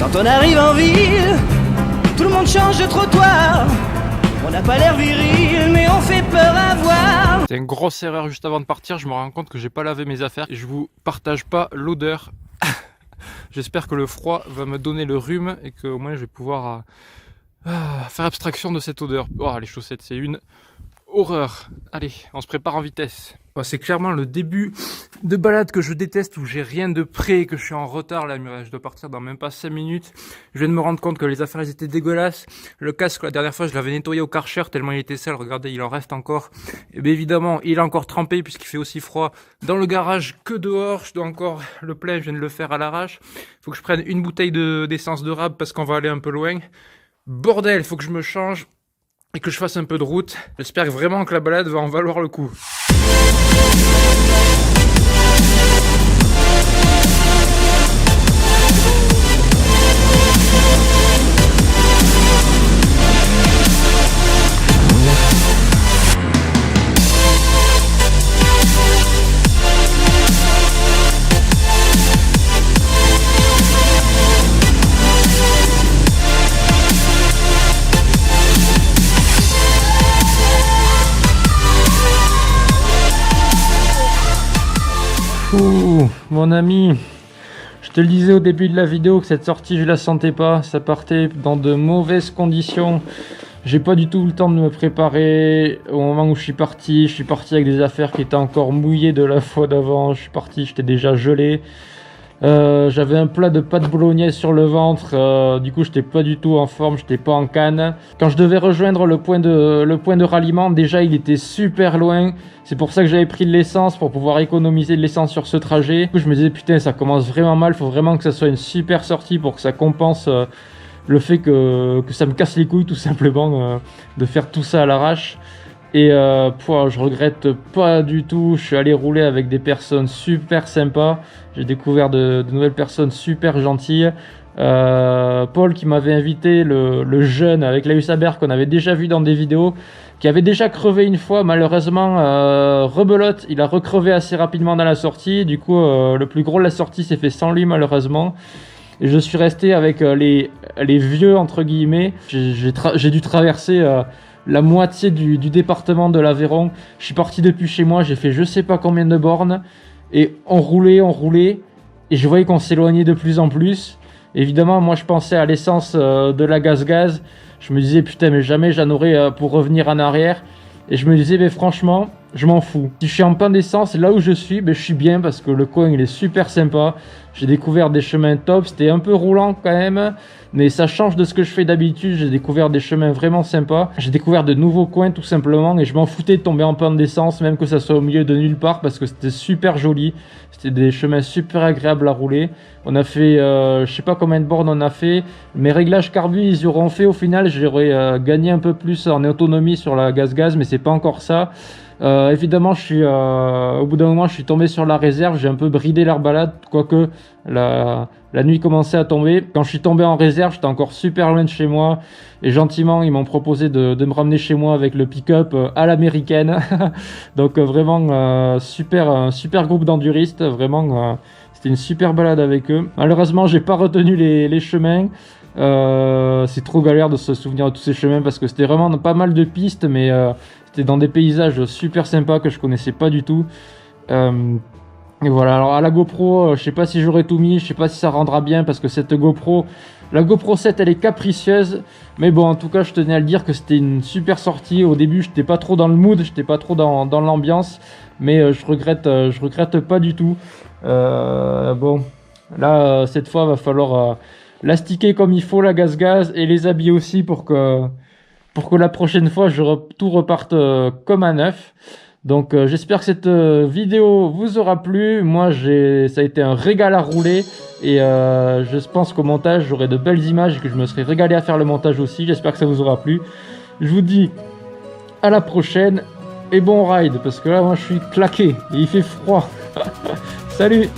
Quand on arrive en ville, tout le monde change de trottoir. On n'a pas l'air viril, mais on fait peur à voir. C'est une grosse erreur juste avant de partir, je me rends compte que j'ai pas lavé mes affaires et je vous partage pas l'odeur. J'espère que le froid va me donner le rhume et qu'au moins je vais pouvoir faire abstraction de cette odeur. Oh, les chaussettes, c'est une horreur. Allez, on se prépare en vitesse. Oh, c'est clairement le début de balade que je déteste, où j'ai rien de prêt, que je suis en retard. Là, je dois partir dans même pas 5 minutes. Je viens de me rendre compte que les affaires elles étaient dégueulasses. Le casque, la dernière fois, je l'avais nettoyé au Karcher tellement il était sale. Regardez, il en reste encore. Et bien évidemment, il est encore trempé puisqu'il fait aussi froid dans le garage que dehors. Je dois encore le plein, je viens de le faire à l'arrache. Faut que je prenne une bouteille d'essence de rab parce qu'on va aller un peu loin. Bordel, faut que je me change et que je fasse un peu de route. J'espère vraiment que la balade va en valoir le coup. Ouh, mon ami, je te le disais au début de la vidéo que cette sortie je la sentais pas, ça partait dans de mauvaises conditions. J'ai pas du tout eu le temps de me préparer. Au moment où je suis parti avec des affaires qui étaient encore mouillées de la fois d'avant. Je suis parti, j'étais déjà gelé. J'avais un plat de pâte bolognaise sur le ventre, du coup j'étais pas du tout en forme, j'étais pas en canne. Quand je devais rejoindre le point de ralliement, déjà il était super loin. C'est pour ça que j'avais pris de l'essence, pour pouvoir économiser de l'essence sur ce trajet. Du coup je me disais putain, ça commence vraiment mal, faut vraiment que ça soit une super sortie pour que ça compense le fait que ça me casse les couilles tout simplement de faire tout ça à l'arrache. Et je regrette pas du tout. Je suis allé rouler avec des personnes super sympas. J'ai découvert de nouvelles personnes super gentilles. Paul qui m'avait invité, le jeune avec la Husaber qu'on avait déjà vu dans des vidéos, qui avait déjà crevé une fois. Malheureusement, rebelote, il a recrevé assez rapidement dans la sortie. Du coup, le plus gros de la sortie s'est fait sans lui malheureusement. Et je suis resté avec les vieux entre guillemets. J'ai dû traverser la moitié du département de l'Aveyron. Je suis parti depuis chez moi, j'ai fait je sais pas combien de bornes et on roulait et je voyais qu'on s'éloignait de plus en plus. Évidemment, moi je pensais à l'essence de la gaz. Je me disais putain, mais jamais j'en aurais pour revenir en arrière. Et je me disais mais franchement, je m'en fous. Si je suis en panne d'essence, là où je suis je bien parce que le coin il est super sympa. J'ai découvert des chemins top, c'était un peu roulant quand même, mais ça change de ce que je fais d'habitude. J'ai découvert des chemins vraiment sympas. J'ai découvert de nouveaux coins tout simplement et je m'en foutais de tomber en panne d'essence, même que ça soit au milieu de nulle part parce que c'était super joli. C'était des chemins super agréables à rouler. On a fait, je sais pas combien de bornes on a fait. Mes réglages carbu, ils auront fait au final. J'aurais gagné un peu plus en autonomie sur la gaz, mais c'est pas encore ça. Évidemment, au bout d'un moment, je suis tombé sur la réserve. J'ai un peu bridé leur balade, quoique la nuit commençait à tomber. Quand je suis tombé en réserve, j'étais encore super loin de chez moi. Et gentiment, ils m'ont proposé de me ramener chez moi avec le pick-up à l'américaine. Donc vraiment, un super groupe d'enduristes. Vraiment, c'était une super balade avec eux. Malheureusement, j'ai pas retenu les chemins. C'est trop galère de se souvenir de tous ces chemins parce que c'était vraiment pas mal de pistes, mais c'était dans des paysages super sympas que je connaissais pas du tout. Et voilà, alors à la GoPro, je sais pas si j'aurais tout mis, je sais pas si ça rendra bien parce que cette GoPro, la GoPro 7 elle est capricieuse. Mais bon, en tout cas, je tenais à le dire que c'était une super sortie. Au début, j'étais pas trop dans le mood, j'étais pas trop dans l'ambiance, mais je regrette pas du tout. Bon, là, cette fois, va falloir l'astiquer comme il faut, la gaz, et les habiller aussi pour que la prochaine fois, tout reparte comme à neuf. Donc j'espère que cette vidéo vous aura plu. Moi ça a été un régal à rouler et je pense qu'au montage j'aurai de belles images et que je me serai régalé à faire le montage aussi. J'espère que ça vous aura plu. Je vous dis à la prochaine et bon ride parce que là moi je suis claqué et il fait froid. Salut!